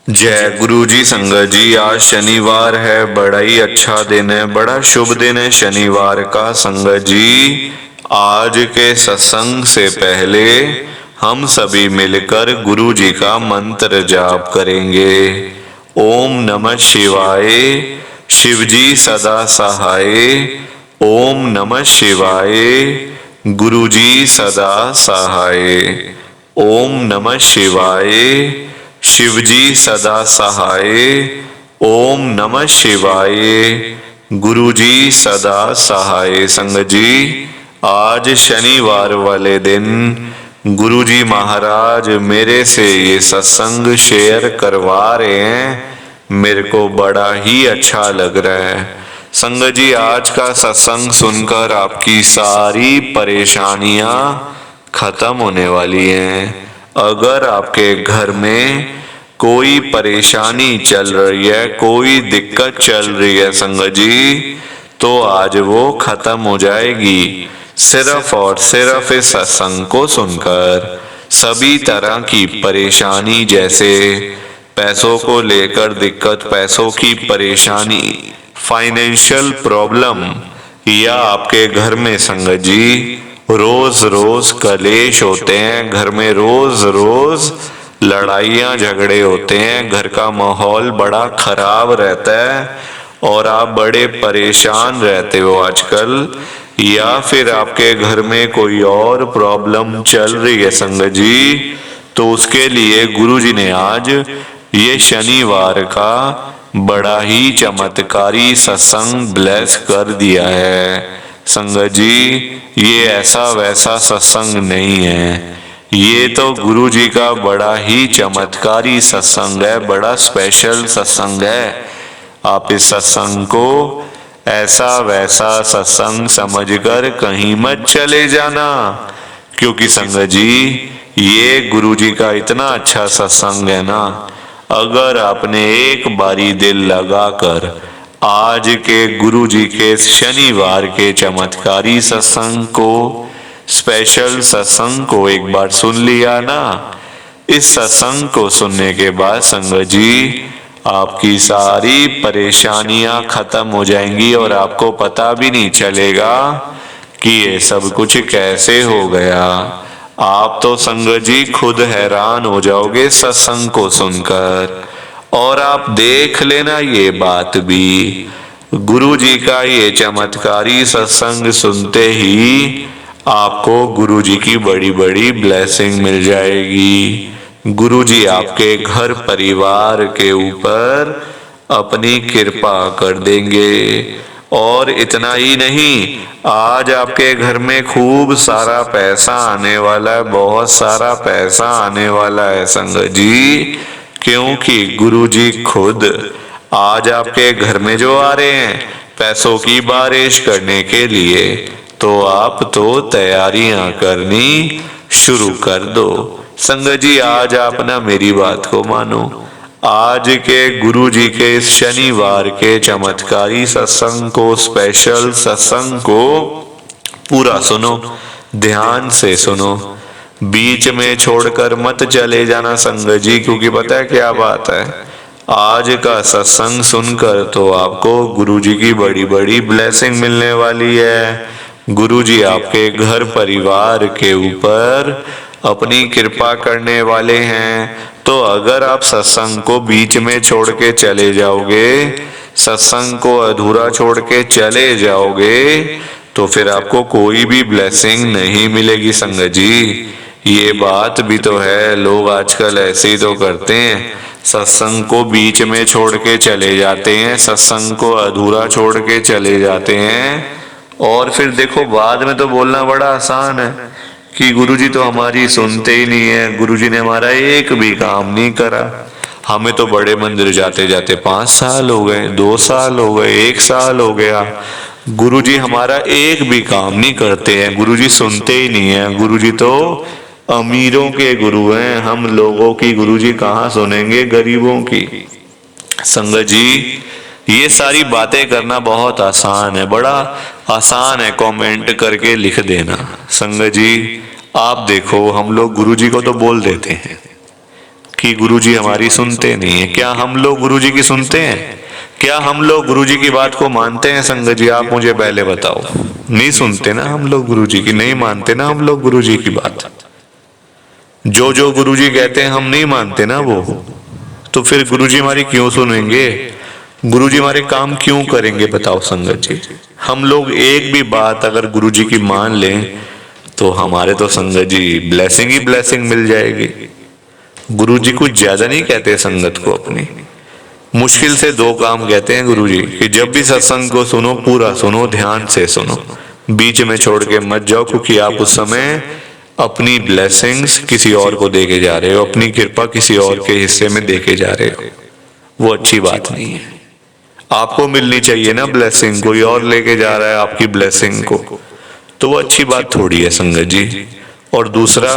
जय गुरु जी। संगत जी, आज शनिवार है, बड़ा ही अच्छा दिन है, बड़ा शुभ दिन है शनिवार का। संगत जी, आज के सत्संग से पहले हम सभी मिलकर गुरु जी का मंत्र जाप करेंगे। ओम नमः शिवाय, शिव जी सदा सहाय। ओम नमः शिवाय, गुरु जी सदा सहाय। ओम नमः शिवाय, शिव जी सदा सहाय। ओम नमः शिवाय, गुरु जी सदा सहाय। संगत जी, आज शनिवार वाले दिन गुरु जी महाराज मेरे से ये सत्संग शेयर करवा रहे हैं। मेरे को बड़ा ही अच्छा लग रहा है। संगत जी, आज का सत्संग सुनकर आपकी सारी परेशानियां खत्म होने वाली हैं। अगर आपके घर में कोई परेशानी चल रही है, कोई दिक्कत चल रही है संगत जी, तो आज वो खत्म हो जाएगी। सिर्फ और सिर्फ इस सत्संग को सुनकर सभी तरह की परेशानी, जैसे पैसों को लेकर दिक्कत, पैसों की परेशानी, फाइनेंशियल प्रॉब्लम, या आपके घर में संगत जी रोज रोज कलेश होते हैं, घर में रोज रोज लड़ाइयाँ झगड़े होते हैं, घर का माहौल बड़ा खराब रहता है और आप बड़े परेशान रहते हो आजकल, या फिर आपके घर में कोई और प्रॉब्लम चल रही है संगत जी, तो उसके लिए गुरु जी ने आज ये शनिवार का बड़ा ही चमत्कारी सत्संग ब्लेस कर दिया है। संगत जी, ये ऐसा वैसा सत्संग नहीं है, ये तो गुरु जी का बड़ा ही चमत्कारी सत्संग है, बड़ा स्पेशल सत्संग है। आप इस सत्संग को ऐसा वैसा सत्संग समझकर कहीं मत चले जाना, क्योंकि संगत जी ये गुरु जी का इतना अच्छा सत्संग है ना, अगर आपने एक बारी दिल लगाकर आज के गुरु जी के शनिवार के चमत्कारी सत्संग को, स्पेशल सत्संग को एक बार सुन लिया ना, इस सत्संग को सुनने के बाद संगत जी आपकी सारी परेशानियां खत्म हो जाएंगी और आपको पता भी नहीं चलेगा कि ये सब कुछ कैसे हो गया। आप तो संगत जी खुद हैरान हो जाओगे सत्संग को सुनकर। और आप देख लेना ये बात भी, गुरु जी का ये चमत्कारी सत्संग सुनते ही आपको गुरु जी की बड़ी बड़ी ब्लेसिंग मिल जाएगी। गुरु जी आपके घर परिवार के ऊपर अपनी कृपा कर देंगे। और इतना ही नहीं, आज आपके घर में खूब सारा पैसा आने वाला है, बहुत सारा पैसा आने वाला है संगत जी, क्योंकि गुरु जी खुद आज आपके घर में जो आ रहे हैं पैसों की बारिश करने के लिए, तो आप तो तैयारियां करनी शुरू कर दो। संगत जी, आज आप ना मेरी बात को मानो, आज के गुरु जी के इस शनिवार के चमत्कारी सत्संग को, स्पेशल सत्संग को पूरा सुनो, ध्यान से सुनो, बीच में छोड़कर मत चले जाना संगत जी, क्योंकि पता है क्या बात है, आज का सत्संग सुनकर तो आपको गुरु जी की बड़ी बड़ी ब्लेसिंग मिलने वाली है। गुरु जी आपके घर परिवार के ऊपर अपनी कृपा करने वाले हैं। तो अगर आप सत्संग को बीच में छोड़ के चले जाओगे, सत्संग को अधूरा छोड़ के चले जाओगे, तो फिर आपको कोई भी ब्लेसिंग नहीं मिलेगी संगत जी। ये बात भी तो है, लोग आजकल ऐसे ही तो करते हैं, सत्संग को बीच में छोड़ के चले जाते हैं, सत्संग को अधूरा छोड़ के चले जाते हैं, और फिर देखो बाद में तो बोलना बड़ा आसान है कि गुरुजी तो हमारी सुनते ही नहीं है, गुरुजी ने हमारा एक भी काम नहीं करा। हमें तो बड़े मंदिर जाते जाते 5 साल हो गए, 2 साल हो गए, 1 साल हो गया, गुरुजी हमारा एक भी काम नहीं करते हैं, गुरुजी सुनते ही नहीं है। गुरुजी तो अमीरों के गुरु हैं, हम लोगों की गुरुजी कहाँ सुनेंगे, गरीबों की। संगत जी, ये सारी बातें करना बहुत आसान है, बड़ा आसान है, कमेंट करके लिख देना। संगत जी, आप देखो हम लोग गुरु जी को तो बोल देते हैं कि गुरुजी हमारी सुनते नहीं है। क्या हम लोग गुरुजी की सुनते हैं? क्या हम लोग गुरुजी की बात को मानते हैं संगत जी? आप मुझे पहले बताओ। नहीं सुनते ना हम लोग गुरुजी की, नहीं मानते ना हम लोग गुरुजी की बात। जो गुरुजी कहते हैं हम नहीं मानते ना वो, तो फिर गुरुजी हमारी क्यों सुनेंगे? गुरुजी हमारे काम क्यों करेंगे? बताओ संगत जी। हम लोग एक भी बात अगर गुरुजी की मान लें तो हमारे तो संगत जी ब्लेसिंग ही ब्लेसिंग मिल जाएगी। गुरुजी कुछ ज्यादा नहीं कहते संगत को अपनी, मुश्किल से 2 काम कहते हैं गुरुजी कि जब भी सत्संग को सुनो पूरा सुनो, ध्यान से सुनो, बीच में छोड़ के मत जाओ, क्योंकि आप उस समय अपनी ब्लेसिंग्स किसी और को देके जा रहे हो, अपनी कृपा किसी और के हिस्से में देके जा रहे हो। वो अच्छी बात नहीं है। आपको मिलनी चाहिए ना ब्लेसिंग, कोई और लेके जा रहा है आपकी ब्लेसिंग को, तो वो अच्छी बात थोड़ी है संगत जी। और दूसरा,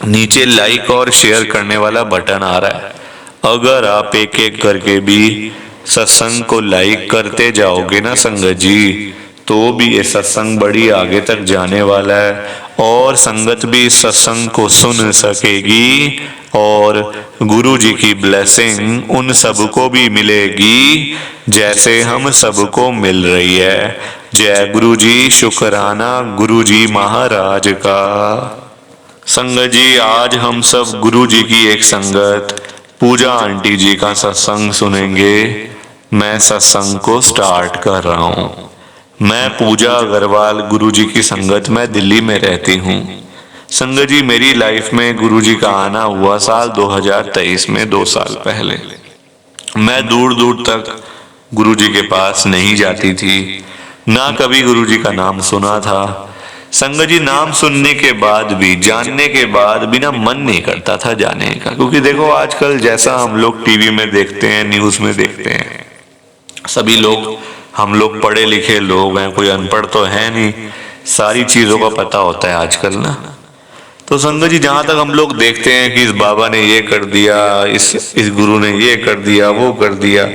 नीचे लाइक और शेयर करने वाला बटन आ रहा है, अगर आप एक एक करके भी सत्संग को लाइक करते जाओगे ना संगत जी, तो भी ये सत्संग बड़ी आगे तक जाने वाला है और संगत भी इस सत्संग को सुन सकेगी और गुरु जी की ब्लेसिंग उन सबको भी मिलेगी जैसे हम सबको मिल रही है। जय गुरु जी, शुक्राना गुरु जी महाराज का। संगत जी, आज हम सब गुरु जी की एक संगत पूजा आंटी जी का सत्संग सुनेंगे। मैं सत्संग को स्टार्ट कर रहा हूँ। मैं पूजा अग्रवाल गुरुजी की संगत में दिल्ली में रहती हूँ। संगत जी, मेरी लाइफ में गुरुजी का आना हुआ साल 2023 में, 2 साल पहले। मैं दूर दूर तक गुरुजी के पास नहीं जाती थी, ना कभी गुरुजी का नाम सुना था। संगत जी, नाम सुनने के बाद भी, जानने के बाद भी ना मन नहीं करता था जाने का, क्योंकि देखो आजकल जैसा हम लोग टीवी में देखते हैं, न्यूज में देखते हैं, सभी लोग, हम लोग पढ़े लिखे लोग हैं, कोई अनपढ़ तो है नहीं, सारी चीजों का पता होता है आजकल ना। तो संगत जी, जहां तक हम लोग देखते हैं कि इस बाबा ने ये कर दिया, इस गुरु ने ये कर दिया, वो कर दिया,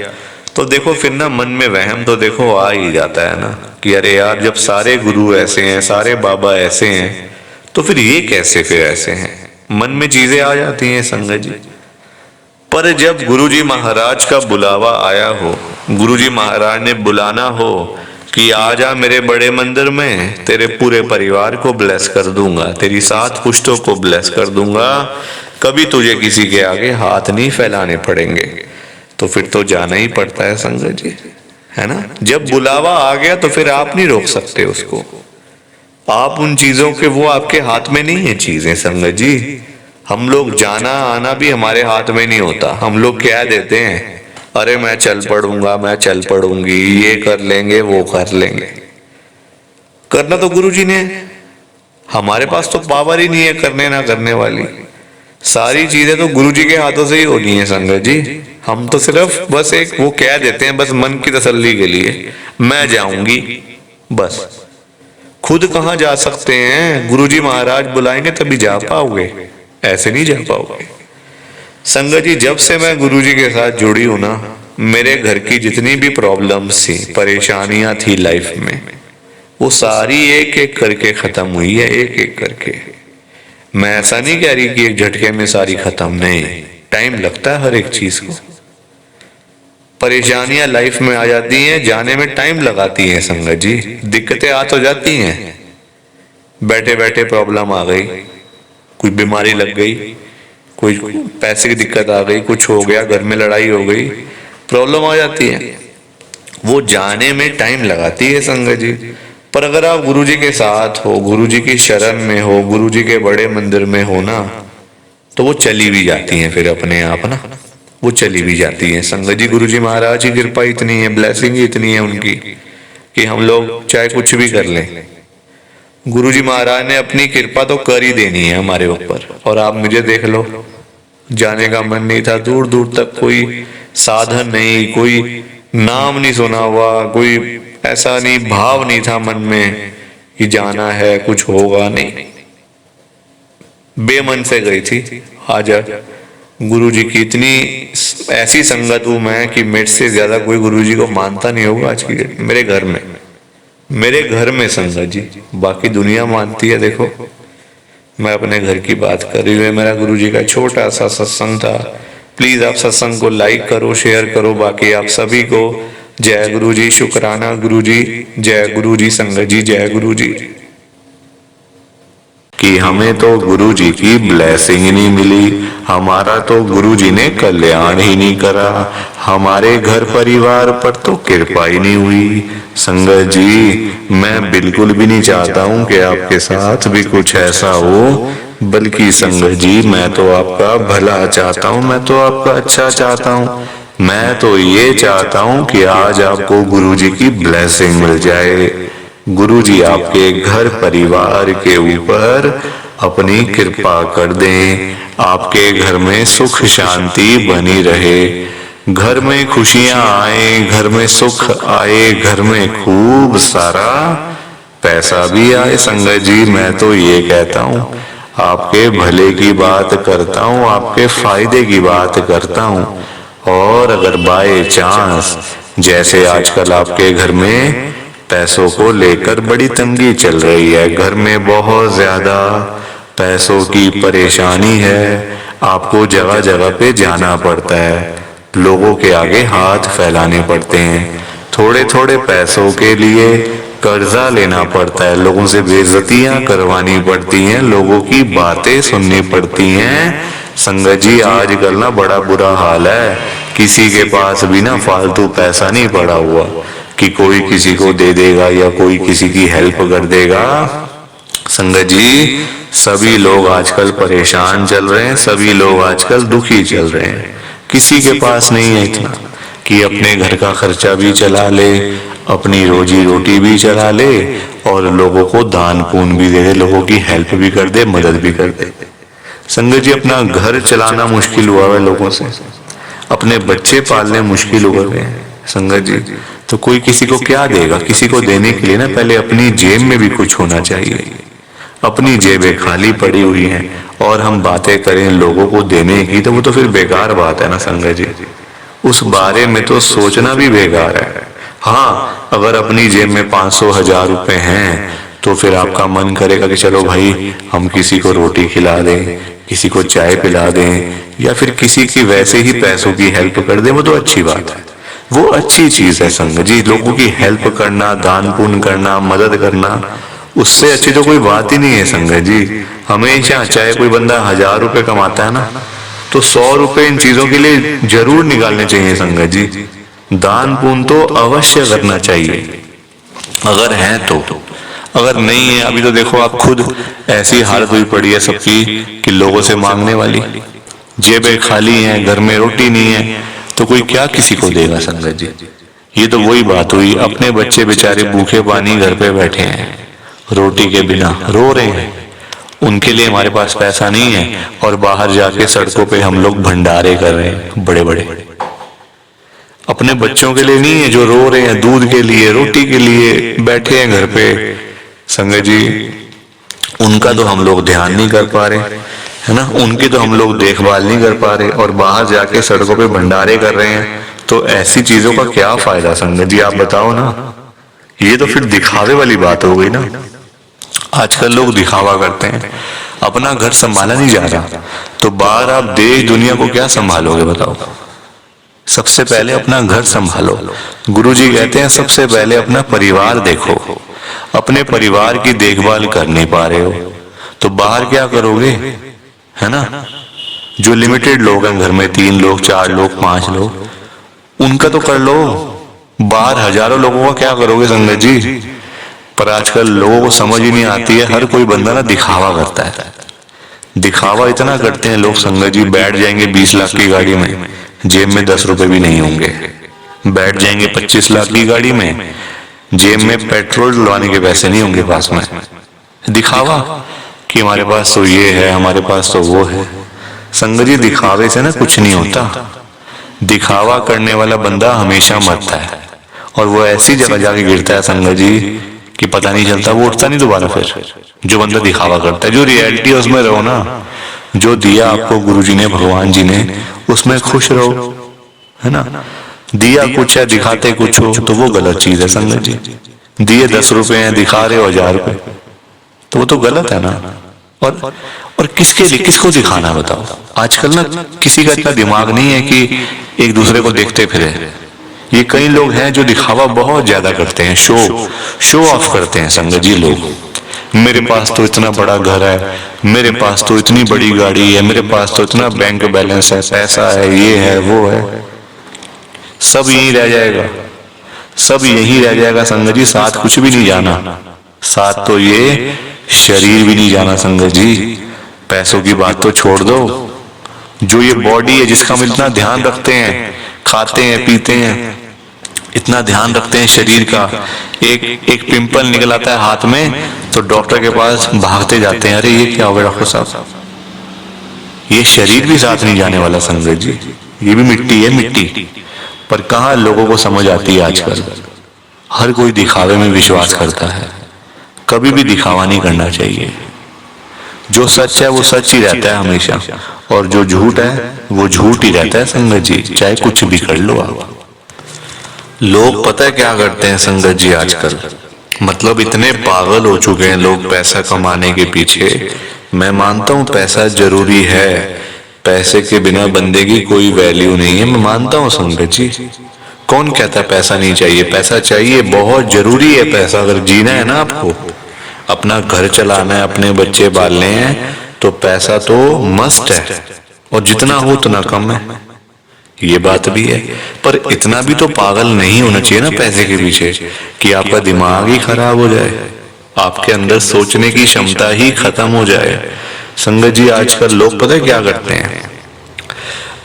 तो देखो फिर ना मन में वहम तो देखो आ ही जाता है ना कि अरे यार, जब सारे गुरु ऐसे हैं, सारे बाबा ऐसे हैं, तो फिर ये कैसे फिर ऐसे हैं? मन में चीजें आ जाती हैं संगत जी। पर जब गुरुजी महाराज का बुलावा आया हो, गुरुजी महाराज ने बुलाना हो कि आ जा मेरे बड़े मंदिर में, तेरे पूरे परिवार को ब्लेस कर दूंगा, तेरी 7 पुश्तों को ब्लेस कर दूंगा, कभी तुझे किसी के आगे हाथ नहीं फैलाने पड़ेंगे, तो फिर तो जाना ही पड़ता है संगत जी, है ना। जब बुलावा आ गया तो फिर आप नहीं रोक सकते उसको, आप उन चीजों के, वो आपके हाथ में नहीं है चीजें संगत जी। हम लोग जाना आना भी हमारे हाथ में नहीं होता। हम लोग क्या देते हैं, अरे मैं चल पड़ूंगा, मैं चल पड़ूंगी, ये कर लेंगे, वो कर लेंगे। करना तो गुरुजी ने, हमारे पास तो पावर ही नहीं है करने ना करने वाली। सारी चीजें तो गुरुजी के हाथों से ही होनी है संगत जी। हम तो सिर्फ बस एक वो कह देते हैं, बस मन की तसल्ली के लिए, मैं जाऊंगी बस। खुद कहाँ जा सकते हैं? गुरुजी महाराज बुलाएंगे तभी जा पाओगे, ऐसे नहीं जा पाओगे। संगत जी, जब से मैं गुरुजी के साथ जुड़ी हूं ना, मेरे घर की जितनी भी प्रॉब्लम्स थी, परेशानियां थी लाइफ में, वो सारी एक एक करके खत्म हुई है, एक एक करके। मैं ऐसा नहीं कह रही कि एक झटके में सारी खत्म, नहीं, टाइम लगता है हर एक चीज को। परेशानियां लाइफ में आ जाती हैं, जाने में टाइम लगाती हैं संगत जी। दिक्कतें आ तो जाती हैं, बैठे बैठे प्रॉब्लम आ गई, कोई बीमारी लग गई, कोई पैसे की दिक्कत आ गई, कुछ हो गया, घर में लड़ाई हो गई, प्रॉब्लम आ जाती है, वो जाने में टाइम लगाती है संगत जी। पर अगर आप गुरुजी के साथ हो, गुरुजी की शरण में हो, गुरुजी के बड़े मंदिर में हो ना, तो वो चली भी जाती हैं फिर अपने आप ना, वो चली भी जाती हैं संगत जी। गुरुजी महाराज की कृपा इतनी है, ब्लेसिंग इतनी है उनकी कि हम लोग चाहे कुछ भी कर लें, गुरुजी महाराज ने अपनी कृपा तो कर ही देनी है हमारे ऊपर। और आप मुझे देख लो, जाने का मन नहीं था, दूर दूर तक कोई साधन नहीं, कोई नाम नहीं सुना हुआ, कोई ऐसा नहीं, भाव नहीं था मन में कि जाना है, कुछ होगा नहीं, बेमन से गई थी। आज गुरुजी की इतनी ऐसी संगत हूं मैं कि मेरे से ज्यादा कोई गुरुजी को मानता नहीं होगा आज की डेट में, मेरे घर में संगत जी। बाकी दुनिया मानती है, देखो मैं अपने घर की बात कर रही हूँ। मेरा गुरुजी का छोटा सा सत्संग था। प्लीज आप सत्संग को लाइक करो, शेयर करो। बाकी आप सभी को जय गुरुजी, शुक्राना गुरुजी, जय गुरुजी संगत जी, जय गुरुजी। कि हमें तो गुरुजी की ब्लेसिंग ही नहीं मिली, हमारा तो गुरुजी ने कल्याण ही नहीं करा, हमारे घर परिवार पर तो कृपा ही नहीं हुई। संगत जी, मैं बिल्कुल भी नहीं चाहता हूँ कि आपके साथ भी कुछ ऐसा हो, बल्कि संगत जी मैं तो आपका भला चाहता हूँ, मैं तो आपका अच्छा चाहता हूँ। मैं तो ये चाहता हूँ कि आज आपको गुरुजी की ब्लेसिंग मिल जाए, गुरुजी आपके घर परिवार के ऊपर अपनी कृपा कर दें, आपके घर में सुख शांति बनी रहे, घर में खुशियां आए, घर में सुख आए, घर में खूब सारा पैसा भी आए। संगत जी, मैं तो ये कहता हूँ, आपके भले की बात करता हूँ, आपके फायदे की बात करता हूँ। और अगर बाय चांस जैसे आजकल आपके घर में पैसों को लेकर बड़ी तंगी चल रही है, घर में बहुत ज्यादा पैसों की परेशानी है, आपको जगह जगह पे जाना पड़ता है, लोगों के आगे हाथ फैलाने पड़ते हैं, थोड़े थोड़े पैसों के लिए कर्जा लेना पड़ता है, लोगों से बेइज्जतियां करवानी पड़ती हैं, लोगों की बातें सुननी पड़ती हैं। संगत जी, आजकल ना बड़ा बुरा हाल है, किसी के पास भी ना फालतू पैसा नहीं पड़ा हुआ कि कोई किसी को दे देगा या कोई किसी की हेल्प कर देगा। संगत जी, सभी लोग आजकल परेशान चल रहे हैं, सभी लोग आजकल दुखी चल रहे हैं, किसी के पास नहीं है इतना कि अपने घर का खर्चा भी चला ले, अपनी रोजी रोटी भी चला ले और लोगों को दान पुण्य भी दे दे, लोगों की हेल्प भी कर दे, मदद भी कर दे। संगत जी, अपना घर चलाना मुश्किल हुआ है लोगों से, अपने बच्चे पालने मुश्किल हो गए हैं। संगत जी, तो कोई किसी को क्या देगा? किसी को देने के लिए ना पहले अपनी जेब में भी कुछ होना चाहिए। अपनी जेबें खाली पड़ी हुई हैं और हम बातें करें लोगों को देने की, तो वो तो फिर बेकार बात है ना संगत जी, उस बारे में तो सोचना भी बेकार है। हाँ, अगर अपनी जेब में 500-1000 रुपए हैं तो फिर आपका मन करेगा कि चलो भाई हम किसी को रोटी खिला दें, किसी को चाय पिला दें या फिर किसी की वैसे ही पैसों की हेल्प कर दें, वो तो अच्छी बात है, वो अच्छी चीज है संगत जी। लोगों की हेल्प करना, दान पुण्य करना, मदद करना, उससे अच्छी तो कोई बात ही नहीं है संगत जी। हमेशा चाहे कोई बंदा 1000 रुपए कमाता है ना, तो 100 रुपए इन चीजों के लिए जरूर निकालने चाहिए संगत जी। दान पुण्य तो अवश्य करना चाहिए अगर है तो। अगर नहीं है, अभी तो देखो आप खुद ऐसी हालत हुई पड़ी है सबकी कि लोगों से मांगने वाली, जेबें खाली हैं, घर में रोटी नहीं है, तो कोई क्या किसी को देगा संगत जी। ये तो वही बात हुई, अपने बच्चे बेचारे भूखे पानी घर पे बैठे हैं, रोटी के बिना रो रहे हैं, उनके लिए हमारे पास पैसा नहीं है और बाहर जाके सड़कों पे हम लोग भंडारे कर रहे हैं बड़े बड़े। अपने बच्चों के लिए नहीं है जो रो रहे हैं, दूध के लिए, रोटी के लिए बैठे हैं घर पे। संगत जी, उनका तो हम लोग ध्यान नहीं कर पा रहे, है ना, उनकी तो हम लोग देखभाल नहीं कर पा रहे और बाहर जाके सड़कों पे भंडारे कर रहे हैं, तो ऐसी चीजों का क्या फायदा संगत जी, आप बताओ ना। ये तो फिर दिखावे वाली बात हो गई ना। आजकल लोग दिखावा करते हैं, अपना घर संभाला नहीं जा रहा, तो बाहर आप देश दुनिया को क्या संभालोगे बताओ। सबसे पहले अपना घर संभालो। गुरुजी कहते हैं सबसे पहले अपना परिवार देखो। अपने परिवार की देखभाल कर नहीं पा रहे हो तो बाहर क्या करोगे, है ना। जो लिमिटेड लोग हैं घर में, 3 लोग, 4 लोग, 5 लोग, उनका तो कर लो, बाहर हजारों लोगों का क्या करोगे संगत जी। पर आजकल लोगों को समझ ही नहीं आती है, हर कोई बंदा ना दिखावा करता है, दिखावा इतना करते हैं लोग संगत जी। बैठ जाएंगे 20 लाख की गाड़ी में, जेब में 10 रुपए भी नहीं होंगे। बैठ जाएंगे 25 लाख की गाड़ी में, जेब में पेट्रोल डलवाने के पैसे नहीं होंगे पास में। दिखावा कि हमारे पास तो ये है, हमारे पास तो वो है। संगत जी, दिखावे से ना कुछ नहीं होता। दिखावा करने वाला बंदा हमेशा मरता है और वो ऐसी जगह जाके गिरता है संगत जी कि पता नहीं चलता, वो उठता नहीं दोबारा फिर। जो बंदा दिखावा करता है, जो रियलिटी है उसमें रहो ना, जो दिया आपको गुरुजी ने, भगवान जी ने, उसमें खुश रहो, है ना। दिया कुछ है, दिखाते कुछ हो, तो वो गलत चीज है संगत जी। दिए 10 रुपए हैं, दिखा रहे हो 1000 रुपए, तो वो तो गलत है ना। और किसके लिए, किसको दिखाना बताओ। आजकल ना किसी का इतना दिमाग नहीं है कि एक दूसरे को देखते फिरे। ये कई लोग हैं जो दिखावा बहुत ज्यादा करते हैं, शो ऑफ करते हैं संगत जी लोग। मेरे पास तो इतना बड़ा घर है, मेरे पास तो इतनी बड़ी गाड़ी है, मेरे पास तो इतना बैंक बैलेंस है, पैसा है, ये है वो है। सब यहीं रह जाएगा, सब यहीं रह जाएगा संगत जी, साथ कुछ भी नहीं जाना। साथ तो ये शरीर भी नहीं जाना संगत जी। पैसों की बात तो छोड़ दो, जो ये बॉडी है जिसका हम इतना ध्यान रखते हैं, खाते हैं पीते हैं, इतना ध्यान रखते हैं शरीर का, एक पिंपल निकल आता है हाथ में तो डॉक्टर के पास भागते जाते हैं, अरे ये क्या हो गया डॉक्टर साहब। ये शरीर भी साथ नहीं जाने वाला संगत जी, ये भी मिट्टी है, मिट्टी। पर कहाँ लोगों को समझ आती है आजकल। हर कोई दिखावे में विश्वास करता है, कभी भी दिखावा नहीं करना चाहिए। जो सच है वो सच ही रहता है हमेशा, और जो झूठ है वो झूठ ही रहता है संगत जी, चाहे कुछ भी कर लो आप। लोग पता है क्या करते हैं संगत जी आजकल, मतलब इतने पागल हो चुके हैं लोग पैसा कमाने के पीछे। मैं मानता हूँ पैसा जरूरी है, पैसे के बिना बंदे की कोई वैल्यू नहीं है, मैं मानता हूँ संगत जी। कौन कहता है पैसा नहीं चाहिए? पैसा चाहिए, बहुत जरूरी है पैसा। अगर जीना है ना आपको, अपना घर चलाना है, अपने बच्चे पालने हैं, तो पैसा तो मस्ट है, और जितना हो उतना कम है, ये बात भी है। पर इतना भी तो पागल नहीं होना चाहिए ना पैसे के पीछे कि आपका दिमाग ही खराब हो जाए, आपके अंदर सोचने की क्षमता ही खत्म हो जाए। संगत जी आजकल लोग पता है क्या करते हैं,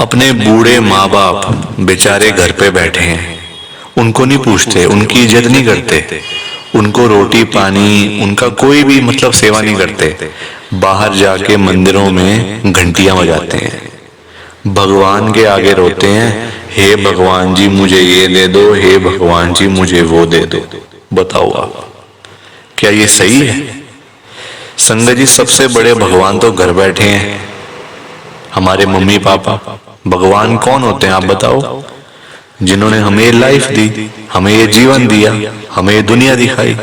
अपने बूढ़े माँ बाप बेचारे घर पे बैठे हैं, उनको नहीं पूछते, उनकी इज्जत नहीं करते, उनको रोटी पानी उनका कोई भी मतलब सेवा नहीं करते। बाहर जाके मंदिरों में घंटियां बजाते हैं, भगवान के आगे रोते हैं, हे भगवान जी मुझे ये दे दो, हे भगवान जी मुझे वो दे दो। बताओ आप, क्या ये सही है? संगत जी सबसे बड़े भगवान तो घर बैठे हैं, हमारे मम्मी पापा। भगवान कौन होते हैं आप बताओ? जिन्होंने हमें लाइफ दी, हमें ये जीवन दिया, हमें ये दुनिया दिखाई,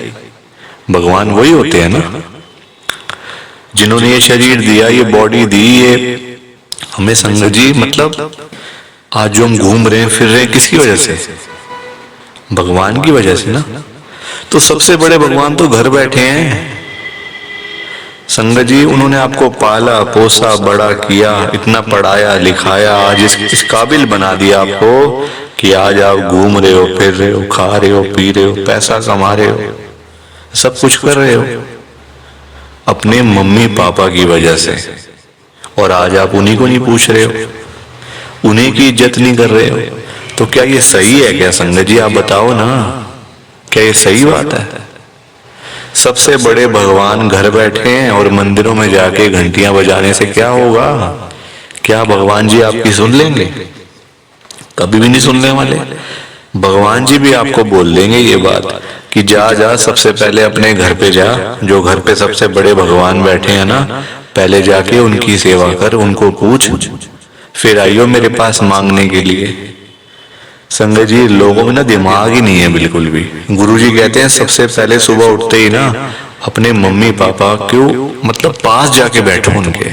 भगवान वही होते हैं ना। जिन्होंने ये शरीर दिया, ये बॉडी दी, ये हमें संगत जी मतलब आज जो हम घूम रहे हैं फिर रहे हैं किसकी वजह से? भगवान की वजह से ना। तो सबसे बड़े भगवान तो घर बैठे हैं संगत जी। उन्होंने आपको पाला पोसा बड़ा किया, इतना पढ़ाया लिखाया, आज इस काबिल बना दिया आपको कि आज आप घूम रहे हो, फिर रहे हो, खा रहे हो, पी रहे हो, पैसा कमा रहे हो, सब कुछ कर रहे हो अपने मम्मी पापा की वजह से। और आज आप उन्हीं को नहीं पूछ रहे हो, उन्हीं की इज्जत नहीं कर रहे हो। तो क्या ये सही है क्या संगत जी? आप बताओ ना, क्या ये सही बात है? सबसे बड़े भगवान घर बैठे हैं और मंदिरों में जाके घंटियां बजाने से क्या होगा? क्या भगवान जी आपकी सुन लेंगे? कभी भी नहीं सुनने वाले। भगवान जी भी आपको बोल देंगे ये बात कि जा जा सबसे पहले अपने घर पे जा, जो घर पे सबसे बड़े भगवान बैठे हैं ना, पहले जाके उनकी सेवा कर, उनको पूछ, फिर आइयो मेरे पास मांगने के लिए। संगत जी लोगों में ना दिमाग ही नहीं है बिल्कुल भी। गुरुजी कहते हैं सबसे पहले सुबह उठते ही ना अपने मम्मी पापा क्यों मतलब पास जाके बैठो उनके।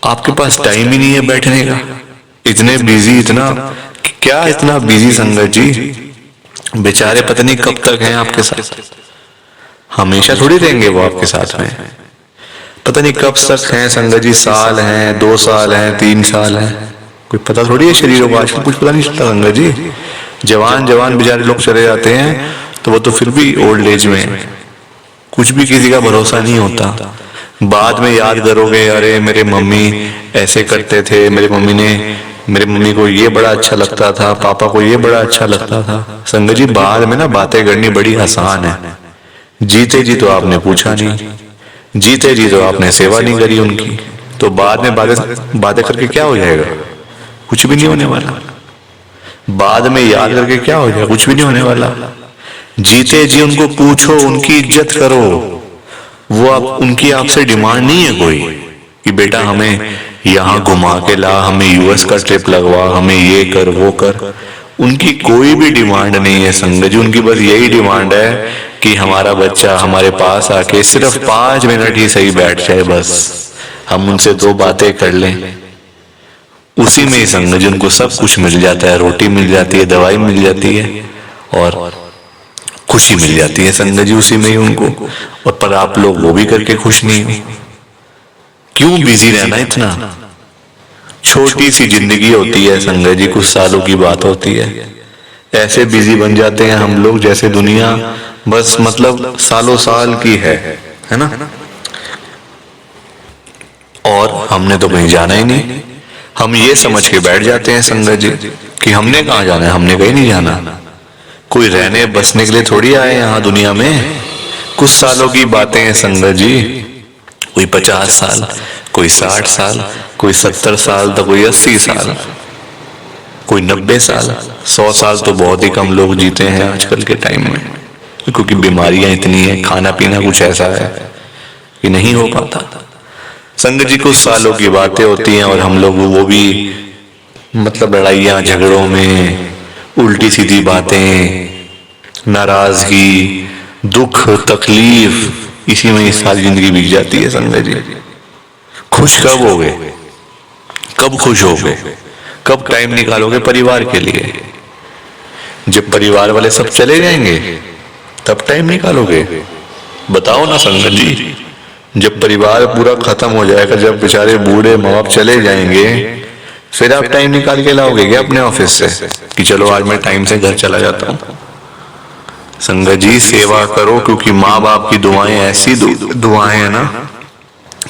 आपके पास टाइम ही नहीं है बैठने का, इतने बिजी, इतना क्या इतना बिजी संगत जी। बेचारे पता नहीं कब तक हैं आपके साथ, हमेशा थोड़ी रहेंगे वो आपके साथ में, पता नहीं कब तक हैं संगत जी। साल हैं, 2 साल हैं, 3 साल हैं, कोई पता थोड़ी है शरीरों को आजकल, कुछ पता नहीं चलता संगत जी। जवान जवान बेचारे लोग चले जाते हैं तो वो तो फिर भी ओल्ड एज में, कुछ भी किसी का भरोसा नहीं होता। बाद में याद करोगे, अरे मेरे मम्मी ऐसे करते थे, मेरे मम्मी को ये बड़ा अच्छा लगता था, पापा को ये बड़ा अच्छा लगता था। संगत जी बाद में ना बातें करनी बड़ी आसान है, जीते जी तो आपने पूछा नहीं, जीते जी तो आपने सेवा नहीं करी उनकी, तो बाद में बातें करके क्या हो जाएगा? कुछ भी नहीं होने वाला। बाद में याद करके क्या हो जाएगा? कुछ भी नहीं होने वाला। जीते जी उनको पूछो, उनकी इज्जत करो। वो उनकी आपसे डिमांड नहीं है कोई कि बेटा हमें यहाँ घुमा के ला, हमें यूएस का ट्रिप लगवा, हमें ये कर वो कर। उनकी कोई भी डिमांड नहीं है संगत जी, उनकी बस यही डिमांड है कि हमारा बच्चा हमारे पास आके सिर्फ 5 मिनट ही सही बैठ जाए, बस हम उनसे 2 बातें कर लें, उसी में ही संगत जी उनको सब कुछ मिल जाता है। रोटी मिल जाती है, दवाई मिल जाती है और खुशी मिल जाती है संगत जी उसी में ही उनको। और पर आप लोग वो भी करके खुश नहीं हो। क्यों बिजी रहना इतना? छोटी सी जिंदगी होती है संगत जी, कुछ सालों की बात होती है। ऐसे बिजी बन जाते हैं हम लोग जैसे दुनिया बस मतलब सालों साल की है ना। और हमने तो कहीं जाना ही नहीं। हम ये समझ के बैठ जाते हैं संगत जी कि हमने कहाँ जाना है, हमने कहीं नहीं जाना। कोई रहने बसने के लिए थोड़ी आए यहाँ दुनिया में। कुछ सालों की बातें हैं संगत जी, कोई 50 साल, कोई 60 साल, कोई 70 साल, तो कोई 80 साल, कोई 90 साल। 100 साल तो बहुत ही कम लोग जीते हैं आजकल के टाइम में, क्योंकि बीमारियां इतनी है, खाना पीना कुछ ऐसा है कि नहीं हो पाता। संगत जी कुछ सालों की बातें होती हैं और हम लोग वो भी मतलब लड़ाइयां झगड़ों में, उल्टी सीधी बातें, नाराजगी, दुख, तकलीफ, इसी में सारी जिंदगी बीत जाती है संगत जी। खुश कब होगे? कब खुश होगे? कब टाइम निकालोगे परिवार के लिए? जब परिवार वाले सब चले जाएंगे तब टाइम निकालोगे? बताओ ना संगत जी। जब परिवार पूरा खत्म हो जाएगा, जब बेचारे बूढ़े माँ बाप चले जाएंगे, फिर आप टाइम निकाल के लाओगे क्या अपने ऑफिस से कि चलो आज मैं टाइम से घर चला जाता हूँ? संगत जी सेवा करो, क्योंकि माँ बाप की दुआएं ऐसी दुआएं है ना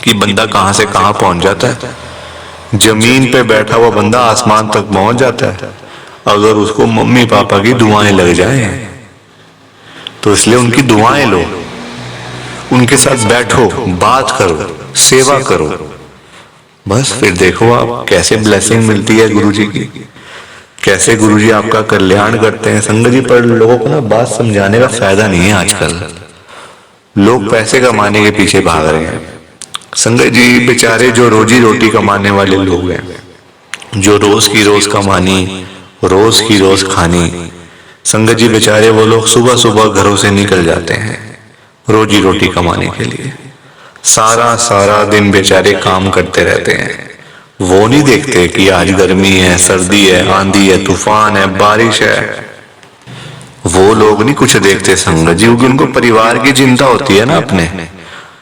कि बंदा कहां से कहां पहुंच जाता है। जमीन पे बैठा हुआ बंदा आसमान तक पहुंच जाता है अगर उसको मम्मी पापा की दुआएं लग जाएं। तो इसलिए उनकी दुआएं लो, उनके साथ बैठो, बात करो, सेवा करो, बस फिर देखो आप कैसे ब्लेसिंग मिलती है गुरुजी की, कैसे गुरुजी आपका कल्याण करते हैं संगत जी। पर लोगों को ना बात समझाने का फायदा नहीं है आजकल। लोग पैसे कमाने के पीछे भाग रहे हैं संगत जी। बेचारे जो रोजी रोटी कमाने वाले लोग हैं, जो रोज की रोज कमानी, रोज की रोज खानी, संगत जी बेचारे वो लोग सुबह सुबह घरों से निकल जाते हैं रोजी रोटी कमाने के लिए। सारा सारा दिन बेचारे काम करते रहते हैं। वो नहीं देखते कि आज गर्मी है, सर्दी है, आंधी है, तूफान है, बारिश है। वो लोग नहीं कुछ देखते संगत जी, क्योंकि उनको परिवार की चिंता होती है ना,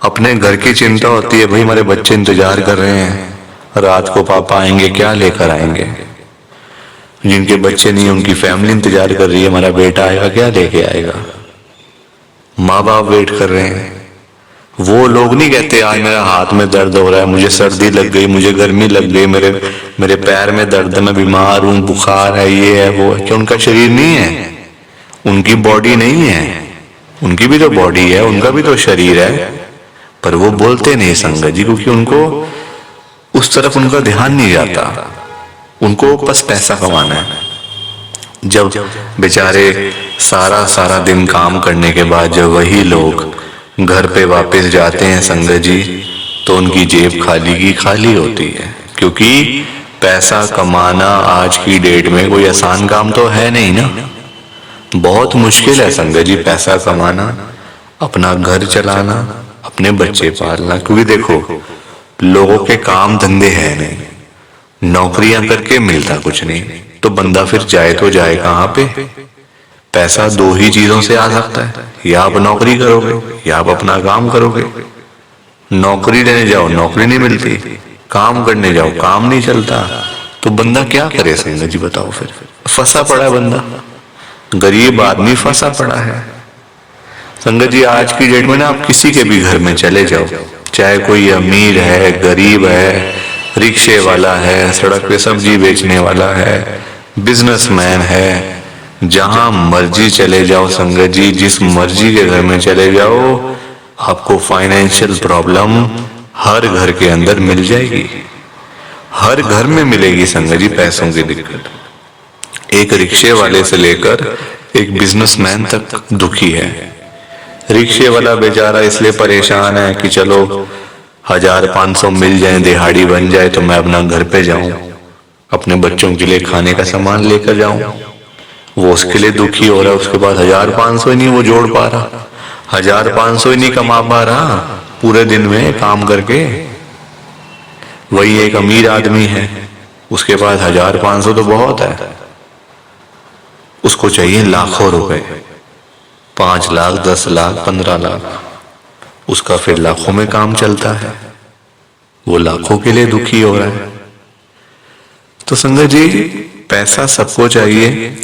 अपने घर की चिंता होती है। भाई हमारे बच्चे इंतजार कर रहे हैं, रात को पापा आएंगे, क्या लेकर आएंगे। जिनके बच्चे नहीं, उनकी फैमिली इंतजार कर रही है, हमारा बेटा आएगा, क्या लेके आएगा। माँ बाप वेट कर रहे हैं। वो लोग नहीं कहते आज मेरा हाथ में दर्द हो रहा है, मुझे सर्दी लग गई, मुझे गर्मी लग गई, मेरे पैर में दर्द है, मैं बीमार हूँ, बुखार है, ये है वो है। क्या उनका शरीर नहीं है? उनकी बॉडी नहीं है? उनकी भी तो बॉडी है, उनका भी तो शरीर है, पर वो बोलते नहीं संगत जी, क्योंकि उनको उस तरफ उनका ध्यान नहीं जाता। उनको बस पैसा कमाना है। जब बेचारे सारा सारा दिन काम करने के बाद जब वही लोग घर पे वापस जाते हैं संगत जी, तो उनकी जेब खाली की खाली होती है। क्योंकि पैसा कमाना आज की डेट में कोई आसान काम तो है नहीं ना, बहुत मुश्किल है संगत जी पैसा कमाना, अपना घर चलाना, अपने बच्चे पालना। क्योंकि देखो लोगों के काम धंधे है नहीं, नौकरियां करके मिलता कुछ नहीं, तो बंदा फिर जाए तो जाए कहाँ पे। पैसा 2 ही चीजों से आ सकता है, या आप नौकरी करोगे या आप अपना काम करोगे। नौकरी लेने जाओ नौकरी नहीं मिलती, काम करने जाओ काम नहीं चलता, तो बंदा क्या करे संगत जी बताओ। फिर फंसा पड़ा है बंदा, गरीब आदमी फंसा पड़ा है संगत जी। आज की डेट में ना आप किसी के भी घर में चले जाओ, चाहे कोई अमीर है, गरीब है, रिक्शे वाला है, सड़क पे सब्जी बेचने वाला है, बिजनेसमैन है, जहां मर्जी चले जाओ संगत जी, जिस मर्जी के घर में चले जाओ, आपको फाइनेंशियल प्रॉब्लम हर घर के अंदर मिल जाएगी। हर घर में मिलेगी संगत जी पैसों की दिक्कत। एक रिक्शे वाले से लेकर एक बिजनेसमैन तक दुखी है। रिक्शे वाला बेचारा इसलिए परेशान है कि चलो 1500 मिल जाए, दिहाड़ी बन जाए तो मैं अपना घर पे जाऊं, अपने बच्चों के लिए खाने का सामान लेकर जाऊं। वो उसके लिए दुखी हो रहा है, उसके पास 1500 ही नहीं वो जोड़ पा रहा। 1,500 ही नहीं कमा पा रहा पूरे दिन में काम करके। वही एक अमीर आदमी है, उसके पास 1,500 तो बहुत है, उसको चाहिए लाखों रुपए, 5 लाख, 10 लाख, 15 लाख, उसका फिर लाखों में काम चलता है, वो लाखों के लिए दुखी हो रहा है। तो संगत जी, पैसा सबको चाहिए,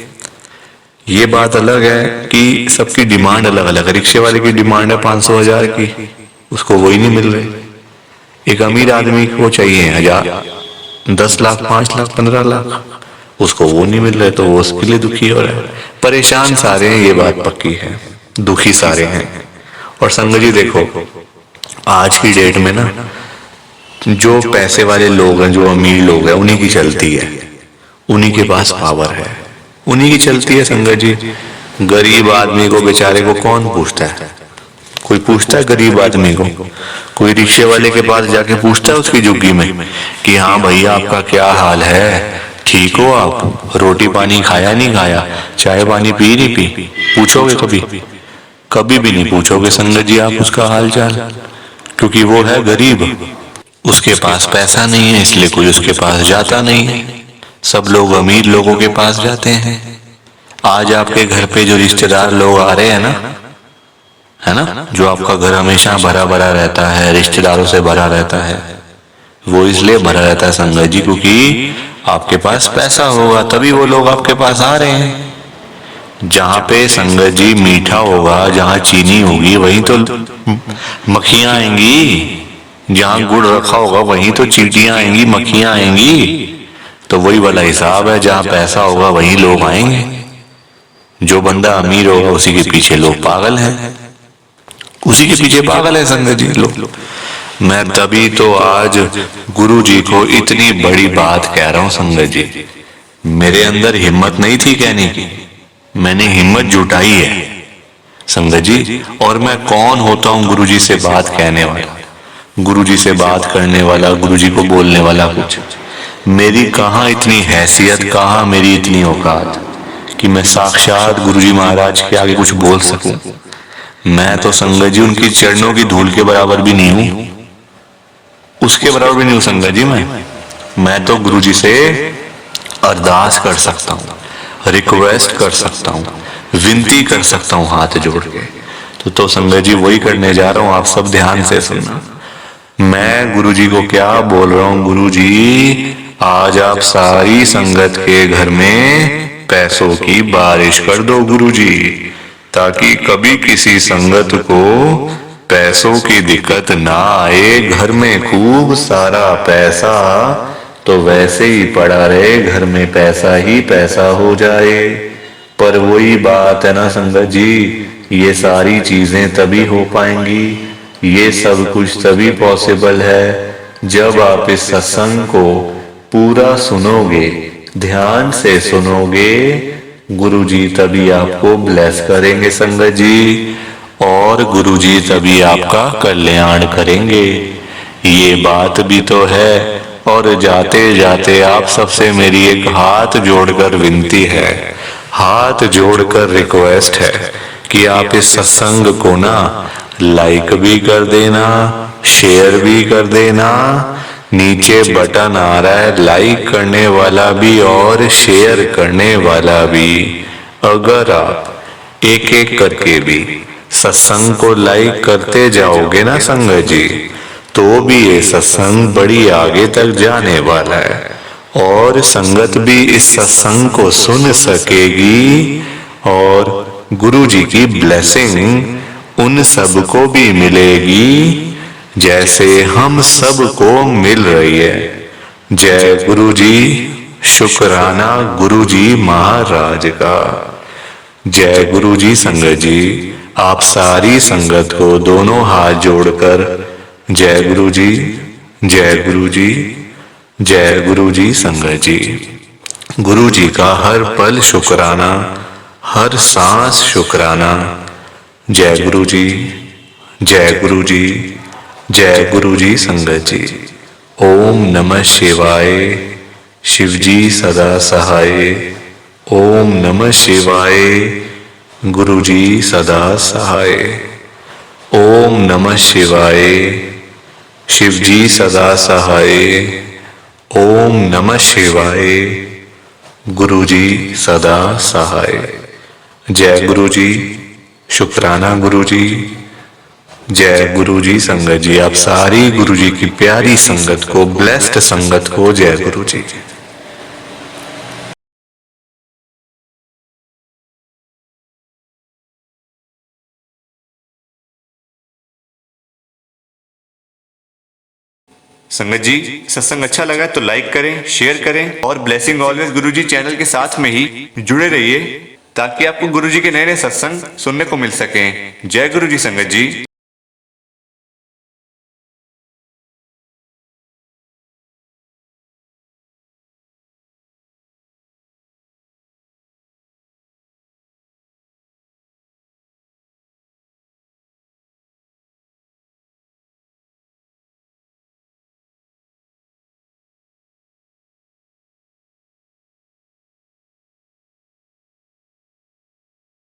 ये बात अलग है कि सबकी डिमांड अलग अलग है। रिक्शे वाले की डिमांड है 500 हजार की, उसको वही नहीं मिल रही। एक अमीर आदमी को चाहिए 1,000, 10 लाख, 5 लाख, 15 लाख, उसको वो नहीं मिल रहे, तो वो उसके लिए दुखी हो रहा है। परेशान सारे हैं, ये बात पक्की है, दुखी सारे हैं। और संगत जी देखो, आज की डेट में ना जो पैसे वाले लोग हैं, जो अमीर लोग हैं, उन्हीं की चलती है, उन्हीं के पास पावर है, उन्हीं की चलती है संगत जी। गरीब आदमी को बेचारे को कौन पूछता है? कोई पूछता है गरीब आदमी को? कोई रिक्शे वाले के पास जाके पूछता है उसकी झुग्गी में कि हाँ भैया आपका क्या हाल है, ठीक हो आप, रोटी पानी खाया नहीं खाया, चाय पानी पी नहीं पी? पूछोगे कभी? कभी भी नहीं पूछोगे संगत जी आप उसका हाल चाल, क्योंकि वो है गरीब, उसके पास पैसा नहीं है, इसलिए कोई उसके पास जाता नहीं है। सब लोग अमीर लोगों के पास जाते हैं। आज आपके घर पे जो रिश्तेदार लोग आ रहे हैं ना, है ना, जो आपका घर हमेशा भरा भरा रहता है, रिश्तेदारों से भरा रहता है, वो इसलिए भरा रहता है संगत जी क्योंकि आपके पास पैसा होगा, तभी वो लोग आपके पास आ रहे हैं। जहां पे संगत जी मीठा होगा, जहां चीनी होगी, वहीं तो मक्खियां आएंगी। जहां गुड़ रखा होगा वहीं तो चींटियां आएंगी, मक्खियां आएंगी। तो वही वाला हिसाब है, जहां पैसा होगा वहीं लोग आएंगे। जो बंदा अमीर होगा उसी के पीछे लोग पागल हैं, उसी के पीछे पागल है संगत जी लोग। मैं तभी तो आज गुरु जी को इतनी बड़ी बात कह रहा हूं संगत जी। मेरे अंदर हिम्मत नहीं थी कहने की, मैंने हिम्मत जुटाई है संगत जी। और मैं कौन होता हूं गुरु जी से बात कहने वाला, गुरु जी से बात करने वाला, गुरु जी को बोलने वाला? कुछ मेरी कहाँ इतनी हैसियत, कहाँ मेरी इतनी औकात कि मैं साक्षात गुरु जी महाराज के आगे कुछ बोल सकूं। मैं तो संगत जी उनकी चरणों की धूल के बराबर भी नहीं हूं, उसके बराबर भी नहीं हूं संगत जी। मैं तो गुरु जी से अरदास कर सकता हूं, रिक्वेस्ट कर सकता हूं, विनती कर सकता हूं हाथ जोड़ के। तो संगत जी वही करने जा रहा हूं, आप सब ध्यान से सुनना। मैं गुरु जी को क्या बोल रहा हूं? गुरु जी आज आप सारी संगत के घर में पैसों की बारिश कर दो गुरु जी, ताकि कभी किसी संगत को पैसों की दिक्कत ना आए। घर में खूब सारा पैसा तो वैसे ही पड़ा रहे, घर में पैसा ही पैसा हो जाए। पर वही बात है ना संगत जी, ये सारी चीजें तभी हो पाएंगी, ये सब कुछ तभी पॉसिबल है जब आप इस सत्संग को पूरा सुनोगे, ध्यान से सुनोगे। गुरुजी तभी आपको ब्लेस करेंगे संगत जी, और गुरुजी तभी आपका कल्याण करेंगे। ये बात भी तो है। और जाते जाते आप सबसे मेरी एक हाथ जोड़कर विनती है, हाथ जोड़कर रिक्वेस्ट है कि आप इस सत्संग को ना लाइक भी कर देना, शेयर भी कर देना। नीचे बटन आ रहा है लाइक करने वाला भी और शेयर करने वाला भी। अगर आप एक एक करके भी सत्संग को लाइक करते जाओगे ना संगत जी, तो भी ये सत्संग बड़ी आगे तक जाने वाला है और संगत भी इस सत्संग को सुन सकेगी और गुरु जी की ब्लेसिंग उन सबको भी मिलेगी जैसे हम सबको मिल रही है। जय गुरु जी, शुक्राना गुरु जी महाराज का। जय गुरु जी संगत जी। आप सारी संगत को दोनों हाथ जोड़कर जय गुरु जी, जय गुरु जी, जय गुरु जी संगत जी। गुरु जी का हर पल शुक्राना, हर सांस शुक्राना। जय गुरु जी, जय गुरु जी, जय गुरु जी संगत जी। ओम नमः शिवाय। शिव जी सदा सहाय। ओम नमः शिवाय। गुरु जी सदा सहाय। ओम नमः शिवाय। शिव जी सदा सहाय। ओम नमः शिवाय। गुरु जी सदा सहाय। जय गुरु जी। शुक्राना गुरु जी। जय गुरु जी संगत जी। आप सारी गुरु जी की प्यारी संगत को, ब्लेस्ड संगत को जय गुरु जी। संगत जी, सत्संग अच्छा लगा तो लाइक करें, शेयर करें और ब्लेसिंग ऑलवेज गुरुजी चैनल के साथ में ही जुड़े रहिए ताकि आपको गुरुजी के नए नए सत्संग सुनने को मिल सकें। जय गुरु जी संगत जी।